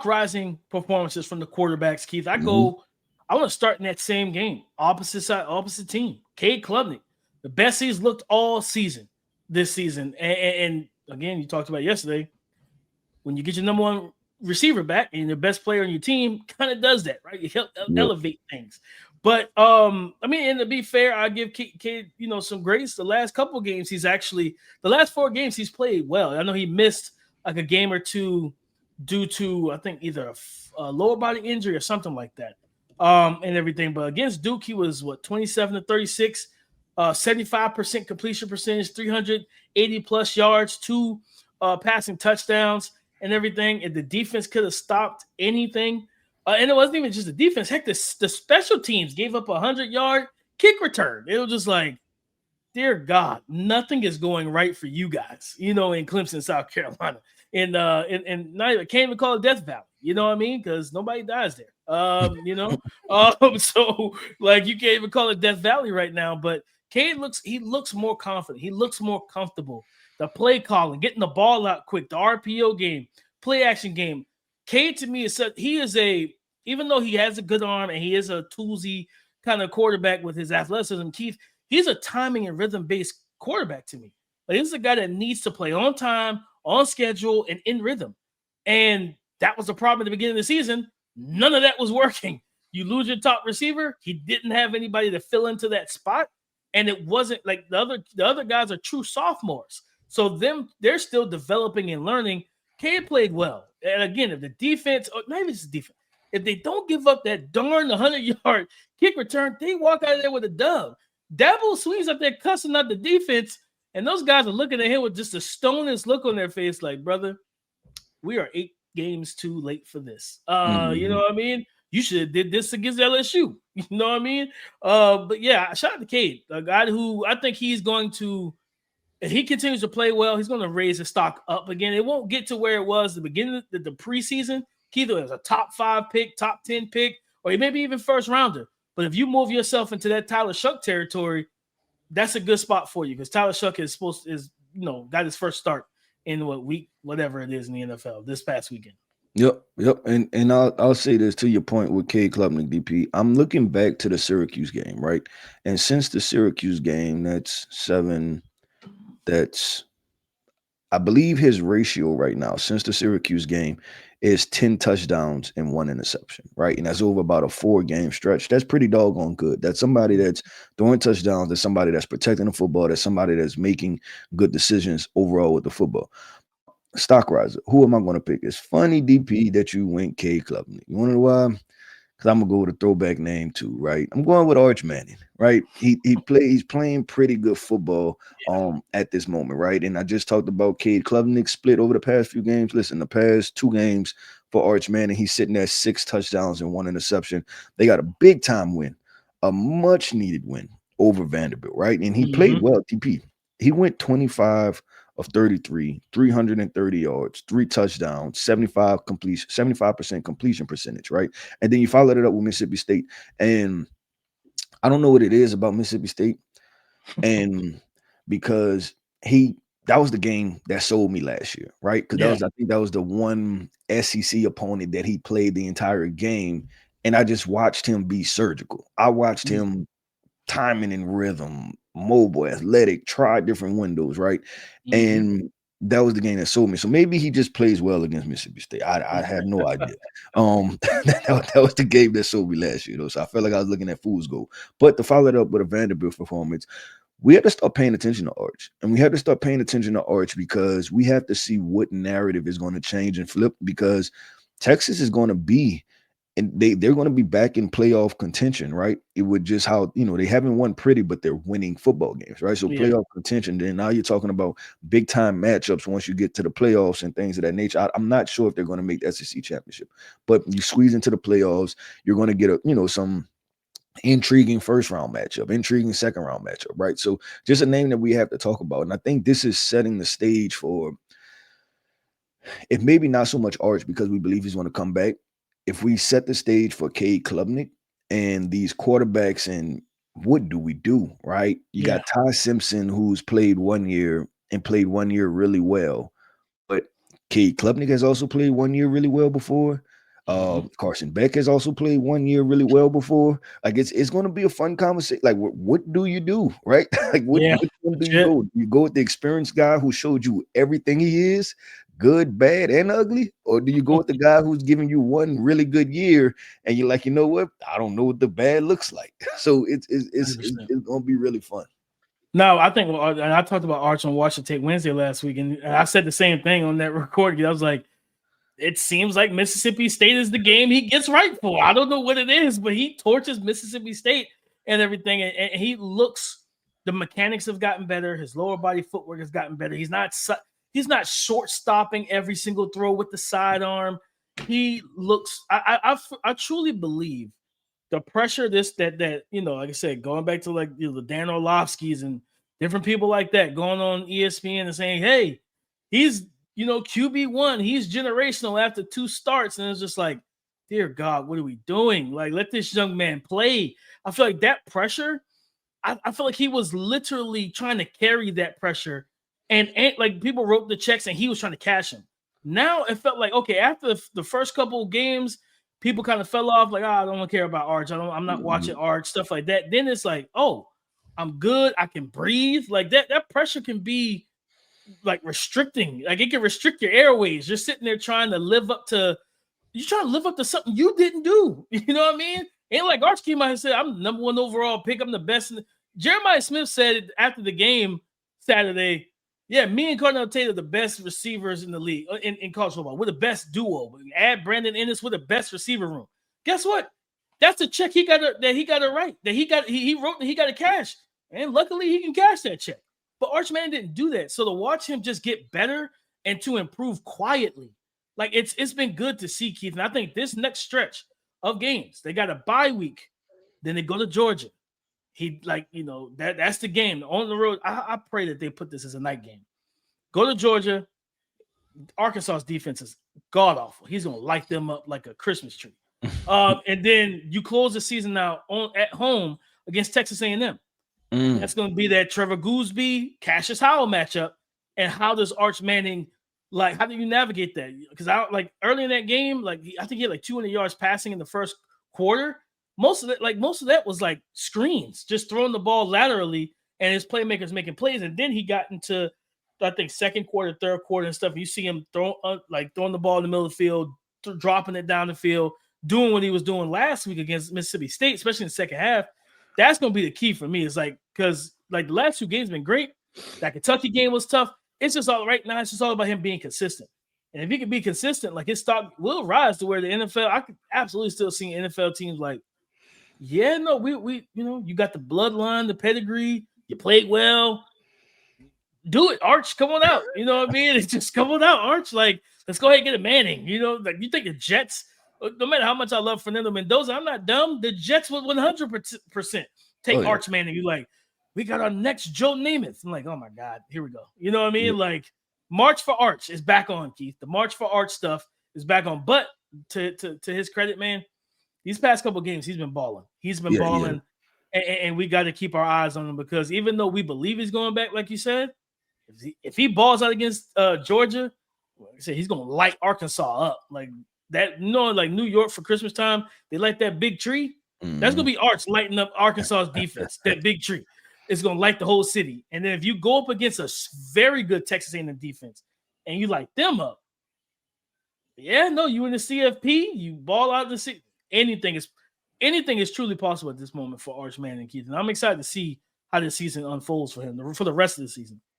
rising performances from the quarterbacks, Keith. I Mhm. go, I want to start in that same game, opposite side, opposite team. Cade Klubnik, the best he's looked all season this season. And again, you talked about yesterday, when you get your number one receiver back and the best player on your team, kind of does that, right? You help Yep. elevate things. But I mean, and to be fair, I give Cade, some grace. The last couple games, the last 4 games he's played well. I know he missed like a game or two due to, I think, either a lower body injury or something like that, and everything. But against Duke, he was 27 to 36, 75% completion percentage, 380 plus yards, 2 passing touchdowns and everything. And the defense could have stopped anything. And it wasn't even just the defense. Heck, the special teams gave up a 100-yard kick return. It was just like, dear God, nothing is going right for you guys, in Clemson, South Carolina. And not even, can't even call it Death Valley, you know what I mean? Because nobody dies there. So like you can't even call it Death Valley right now. But Cade looks more confident. He looks more comfortable. The play calling, getting the ball out quick, the RPO game, play action game. Cade to me even though he has a good arm and he is a toolsy kind of quarterback with his athleticism, Keith, he's a timing and rhythm based quarterback to me. Like, this is a guy that needs to play on time, on schedule, and in rhythm. And that was the problem at the beginning of the season. None of that was working. You lose your top receiver. He didn't have anybody to fill into that spot. And it wasn't like the other guys are true sophomores. So they're still developing and learning. Cade played well. And again, if the defense, or not even just defense, if they don't give up that darn 100-yard kick return, they walk out of there with a dub. Dabo swings up there cussing out the defense, and those guys are looking at him with just a stonest look on their face, like, brother, we are 8 games too late for this. You know Mhm. what I mean? You should have did this against LSU. You know what I mean? But yeah, shout out to Cade, a guy who I think he's going to, if he continues to play well, he's going to raise his stock up again. It won't get to where it was the beginning of the preseason. Either as a top 5 pick, top 10 pick, or maybe even first rounder. But if you move yourself into that Tyler Shuck territory, that's a good spot for you because Tyler Shuck got his first start in whatever it is in the NFL this past weekend. Yep, yep, and I'll say this to your point with Cade Klubnik, DP. I'm looking back to the Syracuse game, right? And since the Syracuse game, that's 7. That's I believe his ratio right now since the Syracuse game is 10 touchdowns and 1 interception, right? And that's over about a 4-game stretch. That's pretty doggone good. That's somebody that's throwing touchdowns. That's somebody that's protecting the football. That's somebody that's making good decisions overall with the football. Now, stock riser, who am I going to pick? It's funny, DP, that you went Cade Klubnik. You want to know why? Because I'm gonna go with a throwback name too, right? I'm going with Arch Manning, right? He's playing pretty good football at this moment, right? And I just talked about Cade Klubnik split over the past few games. Listen, the past 2 games for Arch Manning, he's sitting at 6 touchdowns and 1 interception. They got a big time win, a much needed win over Vanderbilt, right? And he played Mm-hmm. well, TP. He went 25 of 33, 330 yards, 3 touchdowns, 75% completion percentage, right? And then you followed it up with Mississippi State. And I don't know what it is about Mississippi State. And because that was the game that sold me last year, right? Because Yeah. I think that was the one SEC opponent that he played the entire game. And I just watched him be surgical. I watched Mm-hmm. him timing and rhythm, mobile, athletic, try different windows, right? Mm-hmm. And that was the game that sold me. So maybe he just plays well against Mississippi State. I have no idea. That was the game that sold me last year, though. So I felt like I was looking at fool's gold. But to follow it up with a Vanderbilt performance, we have to start paying attention to Arch. And we have to start paying attention to Arch because we have to see what narrative is going to change and flip because Texas is going to be and they're going to be back in playoff contention, right? It would just how they haven't won pretty, but they're winning football games, right? So Yeah. playoff contention. Then now you're talking about big time matchups once you get to the playoffs and things of that nature. I'm not sure if they're going to make the SEC championship, but you squeeze into the playoffs, you're going to get some intriguing first round matchup, intriguing second round matchup, right? So just a name that we have to talk about, and I think this is setting the stage for if maybe not so much Arch because we believe he's going to come back. If we set the stage for Cade Klubnik and these quarterbacks, and what do we do, right? You Yeah. got Ty Simpson, who's played 1 year and played 1 year really well, but Cade Klubnik has also played 1 year really well before. Mm-hmm. Carson Beck has also played 1 year really well before. Like it's going to be a fun conversation. Like what do you do, right? Like Yeah, which one do you legit. go? Do you go with the experienced guy who showed you everything he is, good, bad, and ugly, or do you go with the guy who's giving you 1 really good year and you're like, you know what? I don't know what the bad looks like. So it's going to be really fun. No, I think, and I talked about Arch on Washington Take Wednesday last week, and I said the same thing on that recording. I was like, it seems like Mississippi State is the game he gets right for. I don't know what it is, but he torches Mississippi State and everything, and he looks. The mechanics have gotten better. His lower body footwork has gotten better. He's not short stopping every single throw with the sidearm. He looks. I truly believe the pressure that like I said, going back to like the Dan Orlovskis and different people like that going on ESPN and saying, hey, he's QB1, he's generational after 2 starts, and it's just like, dear God, what are we doing? Like, let this young man play. I feel like that pressure, I feel like he was literally trying to carry that pressure, and like people wrote the checks and he was trying to cash them. Now it felt like, okay, after the first couple of games, people kind of fell off, like, I don't care about Arch. I'm not watching Arch, stuff like that. Then it's like, oh, I'm good. I can breathe. Like that pressure can be like restricting. Like it can restrict your airways. You're sitting there trying to live up to something you didn't do. You know what I mean? Ain't like Arch came out and said, I'm the #1 overall pick. I'm the best. Jeremiah Smith said after the game Saturday, yeah, me and Cardinal Tate are the best receivers in the league in college football. We're the best duo. Add Brandon Ennis, we're the best receiver room. Guess what? That's a check he got to write. That he wrote that he got to cash. And luckily he can cash that check. But Arch Manning didn't do that. So to watch him just get better and to improve quietly, like it's been good to see, Keith. And I think this next stretch of games, they got a bye week, then they go to Georgia. That's the game on the road. I pray that they put this as a night game. Go to Georgia. Arkansas's defense is god awful. He's gonna light them up like a Christmas tree. And then you close the season out at home against Texas A&M. That's going to be that Trevor Gooseby, Cassius Howell matchup. And how does Arch Manning, how do you navigate that? Because early in that game, I think he had like 200 yards passing in the first quarter. Most of that was like screens, just throwing the ball laterally, and his playmakers making plays. And then he got into, I think, second quarter, third quarter and stuff. And you see him throwing the ball in the middle of the field, dropping it down the field, doing what he was doing last week against Mississippi State, especially in the second half. That's going to be the key for me. It's because the last 2 games have been great. That Kentucky game was tough. It's just all right now. It's just all about him being consistent. And if he can be consistent, his stock will rise to where the NFL, I could absolutely still see NFL teams you got the bloodline, the pedigree, you played well. Do it, Arch. Come on out. You know what I mean? It's just come on out, Arch. Let's go ahead and get a Manning. You think the Jets, no matter how much I love Fernando Mendoza, I'm not dumb. The Jets would 100% take Arch Manning. You we got our next Joe Namath. I'm like, oh my God, here we go. You know what I mean? Yeah. March for Arch is back on, Keith. The March for Arch stuff is back on. But to his credit, man, these past couple of games, he's been balling. He's been balling. Yeah. And we got to keep our eyes on him because even though we believe he's going back, like you said, if he balls out against Georgia, like I said, he's going to light Arkansas up. Like that, New York for Christmas time, they light that big tree. Mm-hmm. That's going to be Arch lighting up Arkansas's defense, that big tree. It's going to light the whole city. And then if you go up against a very good Texas A&M defense and you light them up, you in the CFP, you ball out the city. Anything is truly possible at this moment for Arch Manning, Keith. And I'm excited to see how this season unfolds for him for the rest of the season.